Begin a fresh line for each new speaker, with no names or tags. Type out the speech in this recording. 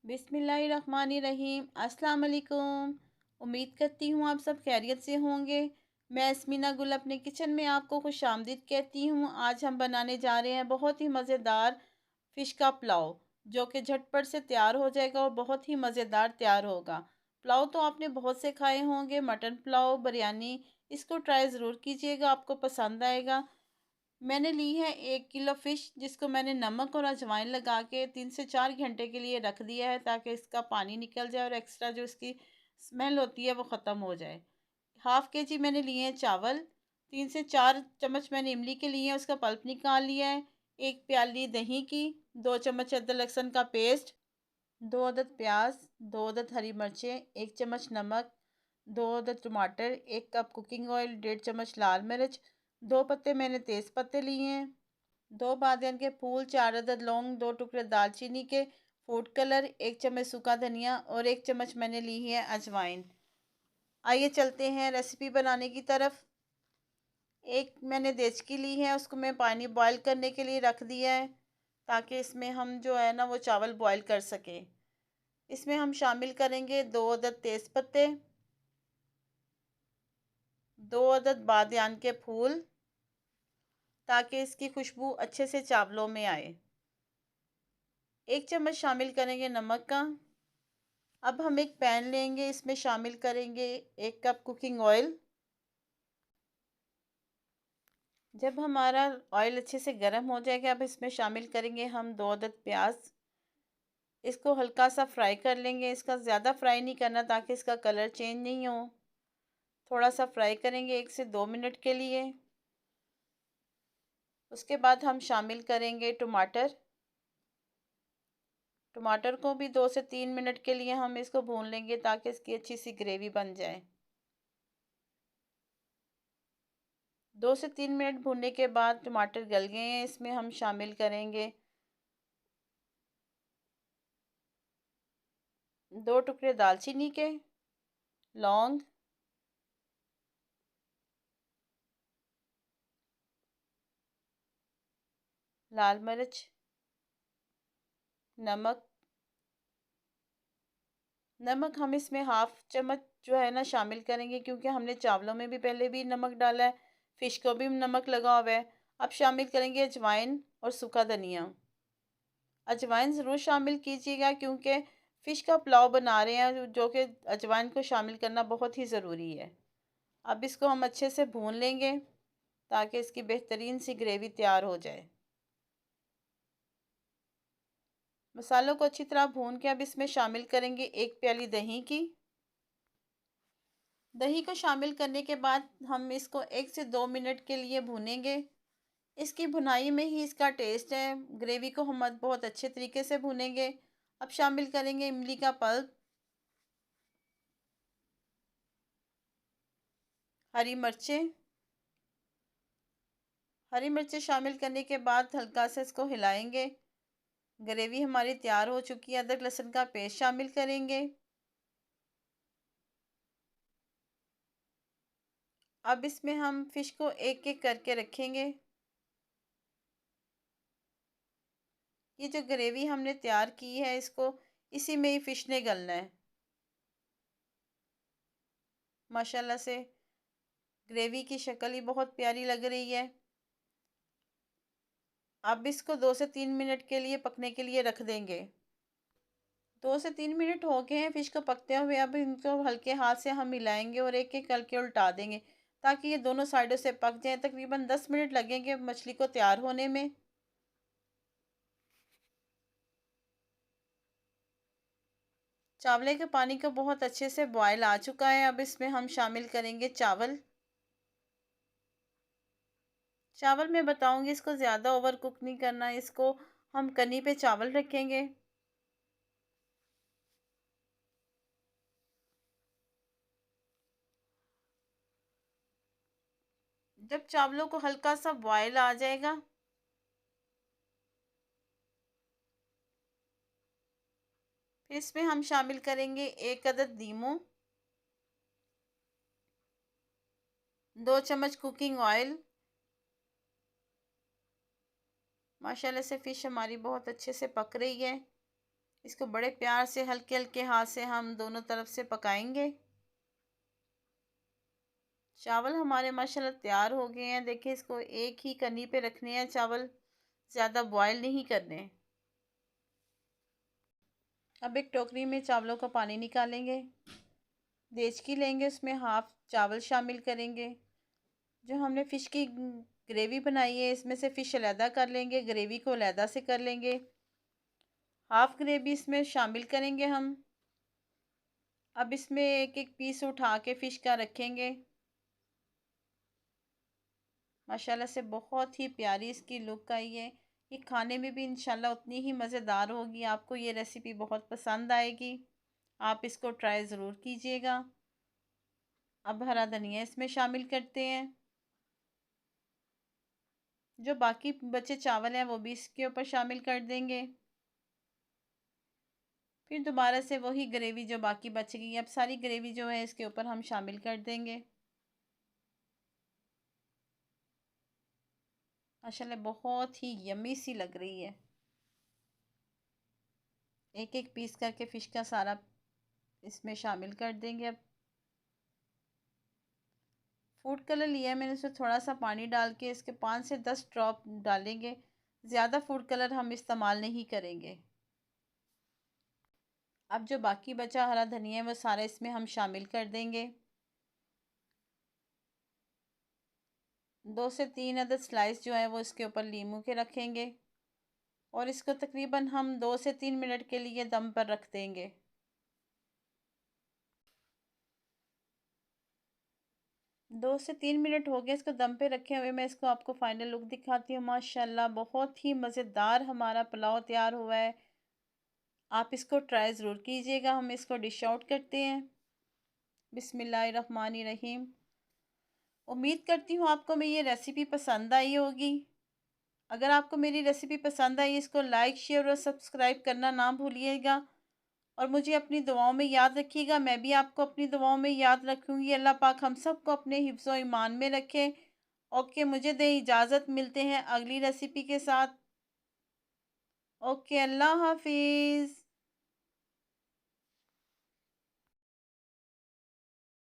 बिस्मिल्लाहिर्रहमानिर्रहीम। अस्सलाम वालेकुम। उम्मीद करती हूँ आप सब खैरियत से होंगे। मैं अस्मीना गुल अपने किचन में आपको खुशामदीद कहती हूँ। आज हम बनाने जा रहे हैं बहुत ही मज़ेदार फ़िश का पुलाव, जो कि झटपट से तैयार हो जाएगा और बहुत ही मज़ेदार तैयार होगा। पुलाव तो आपने बहुत से खाए होंगे, मटन पुलाव, बिरयानी। इसको ट्राई ज़रूर कीजिएगा, आपको पसंद आएगा। मैंने ली है 1 किलो फ़िश, जिसको मैंने नमक और अजवाइन लगा के 3 से 4 घंटे के लिए रख दिया है, ताकि इसका पानी निकल जाए और एक्स्ट्रा जो इसकी स्मेल होती है वो ख़त्म हो जाए। हाफ़ के जी मैंने लिए हैं चावल। 3 से 4 चम्मच मैंने इमली के लिए हैं, उसका पल्प निकाल लिया है। 1 प्याली दही की, 2 चम्मच अदरक लहसुन का पेस्ट, 2 अदद प्याज, 2 अदद हरी मिर्चें, 1 चम्मच नमक, 2 अदद टमाटर, 1 कप कुकिंग ऑयल, 1.5 चम्मच लाल मिर्च, 2 पत्ते मैंने तेज़ पत्ते लिए हैं, 2 बादियान के फूल, 4 अदद लौंग, 2 टुकड़े दालचीनी के, फूड कलर, 1 चम्मच सूखा धनिया और 1 चम्मच मैंने ली है अजवाइन। आइए चलते हैं रेसिपी बनाने की तरफ। एक मैंने देचकी ली है, उसको मैं पानी बॉयल करने के लिए रख दिया है, ताकि इसमें हम जो है ना वो चावल बॉयल कर सकें। इसमें हम शामिल करेंगे 2 अदद तेज़ पत्ते, 2 अदद बादियान के फूल, ताकि इसकी खुशबू अच्छे से चावलों में आए। 1 चम्मच शामिल करेंगे नमक का। अब हम एक पैन लेंगे, इसमें शामिल करेंगे 1 कप कुकिंग ऑयल। जब हमारा ऑयल अच्छे से गर्म हो जाएगा, अब इसमें शामिल करेंगे हम 2 अदद प्याज। इसको हल्का सा फ्राई कर लेंगे, इसका ज़्यादा फ्राई नहीं करना, ताकि इसका कलर चेंज नहीं हो। थोड़ा सा फ्राई करेंगे 1 से 2 मिनट के लिए। उसके बाद हम शामिल करेंगे टमाटर। टमाटर को भी 2 से 3 मिनट के लिए हम इसको भून लेंगे, ताकि इसकी अच्छी सी ग्रेवी बन जाए। 2 से 3 मिनट भूनने के बाद टमाटर गल गए हैं, इसमें हम शामिल करेंगे 2 टुकड़े दालचीनी के, लौंग, लाल मिर्च, नमक। नमक हम इसमें हाफ चम्मच जो है ना शामिल करेंगे, क्योंकि हमने चावलों में भी पहले भी नमक डाला है, फ़िश को भी नमक लगा हुआ है। अब शामिल करेंगे अजवाइन और सूखा धनिया। अजवाइन ज़रूर शामिल कीजिएगा, क्योंकि फ़िश का पुलाव बना रहे हैं, जो कि अजवाइन को शामिल करना बहुत ही ज़रूरी है। अब इसको हम अच्छे से भून लेंगे, ताकि इसकी बेहतरीन सी ग्रेवी तैयार हो जाए। मसालों को अच्छी तरह भून के अब इसमें शामिल करेंगे 1 प्याली दही की। दही को शामिल करने के बाद हम इसको 1 से 2 मिनट के लिए भूनेंगे। इसकी भुनाई में ही इसका टेस्ट है। ग्रेवी को हम बहुत अच्छे तरीके से भूनेंगे। अब शामिल करेंगे इमली का पल्प, हरी मिर्चें। हरी मिर्चें शामिल करने के बाद हल्का से इसको हिलाएंगे। ग्रेवी हमारी तैयार हो चुकी है। अदरक लहसुन का पेस्ट शामिल करेंगे। अब इसमें हम फिश को एक एक करके रखेंगे। ये जो ग्रेवी हमने तैयार की है, इसको इसी में ही फ़िश ने गलना है। माशाल्लाह से ग्रेवी की शक्ल ही बहुत प्यारी लग रही है। अब इसको 2 से 3 मिनट के लिए पकने के लिए रख देंगे। 2 से 3 मिनट हो गए हैं फ़िश को पकते हुए। अब इनको हल्के हाथ से हम मिलाएंगे और एक एक करके उल्टा देंगे, ताकि ये दोनों साइडों से पक जाए। तकरीबन 10 मिनट लगेंगे मछली को तैयार होने में। चावले के पानी को बहुत अच्छे से बॉयल आ चुका है। अब इसमें हम शामिल करेंगे चावल। चावल मैं बताऊंगी, इसको ज़्यादा ओवर कुक नहीं करना, इसको हम कनी पे चावल रखेंगे। जब चावलों को हल्का सा बॉयल आ जाएगा, फिर इसमें हम शामिल करेंगे 1 अदद नींबू, 2 चम्मच कुकिंग ऑयल। माशाल्लाह से फ़िश हमारी बहुत अच्छे से पक रही है। इसको बड़े प्यार से हल्के हल्के हाथ से हम दोनों तरफ से पकाएंगे। चावल हमारे माशाल्लाह तैयार हो गए हैं। देखिए, इसको एक ही कनी पे रखने हैं चावल, ज़्यादा बॉयल नहीं करने। अब एक टोकरी में चावलों का पानी निकालेंगे, देचकी लेंगे, उसमें हाफ चावल शामिल करेंगे। जो हमने फ़िश की ग्रेवी बनाई है, इसमें से फ़िश अलहदा कर लेंगे, ग्रेवी को अलहदा से कर लेंगे। हाफ ग्रेवी इसमें शामिल करेंगे हम। अब इसमें एक एक पीस उठा के फ़िश का रखेंगे। माशाल्लाह से बहुत ही प्यारी इसकी लुक आई है। ये खाने में भी इंशाल्लाह उतनी ही मज़ेदार होगी। आपको ये रेसिपी बहुत पसंद आएगी। आप इसको ट्राई ज़रूर कीजिएगा। अब हरा धनिया इसमें शामिल करते हैं। जो बाकी बचे चावल हैं वो भी इसके ऊपर शामिल कर देंगे। फिर दोबारा से वही ग्रेवी जो बाकी बच गई, अब सारी ग्रेवी जो है इसके ऊपर हम शामिल कर देंगे। माशाल्लाह बहुत ही यम्मी सी लग रही है। एक एक पीस करके फ़िश का सारा इसमें शामिल कर देंगे। अब फूड कलर लिया है मैंने, उसमें थोड़ा सा पानी डाल के इसके 5 से 10 ड्रॉप डालेंगे। ज़्यादा फूड कलर हम इस्तेमाल नहीं करेंगे। अब जो बाकी बचा हरा धनिया है वो सारा इसमें हम शामिल कर देंगे। 2 से 3 अदद स्लाइस जो है वो इसके ऊपर लीमू के रखेंगे और इसको तकरीबन हम 2 से 3 मिनट के लिए दम पर रख देंगे। 2 से 3 मिनट हो गए इसको दम पे रखे हुए। मैं इसको आपको फाइनल लुक दिखाती हूँ। माशाल्लाह बहुत ही मज़ेदार हमारा पुलाव तैयार हुआ है। आप इसको ट्राई ज़रूर कीजिएगा। हम इसको डिश आउट करते हैं। बिस्मिल्लाहिर्रहमानिर्रहीम। उम्मीद करती हूँ आपको मेरी ये रेसिपी पसंद आई होगी। अगर आपको मेरी रेसिपी पसंद आई, इसको लाइक शेयर और सब्सक्राइब करना ना भूलिएगा और मुझे अपनी दुआओं में याद रखिएगा। मैं भी आपको अपनी दुआओं में याद रखूँगी। अल्लाह पाक हम सबको अपने हिफ्ज़ व ईमान में रखे। ओके, मुझे दें इजाज़त। मिलते हैं अगली रेसिपी के साथ। ओके, अल्लाह हाफिज़।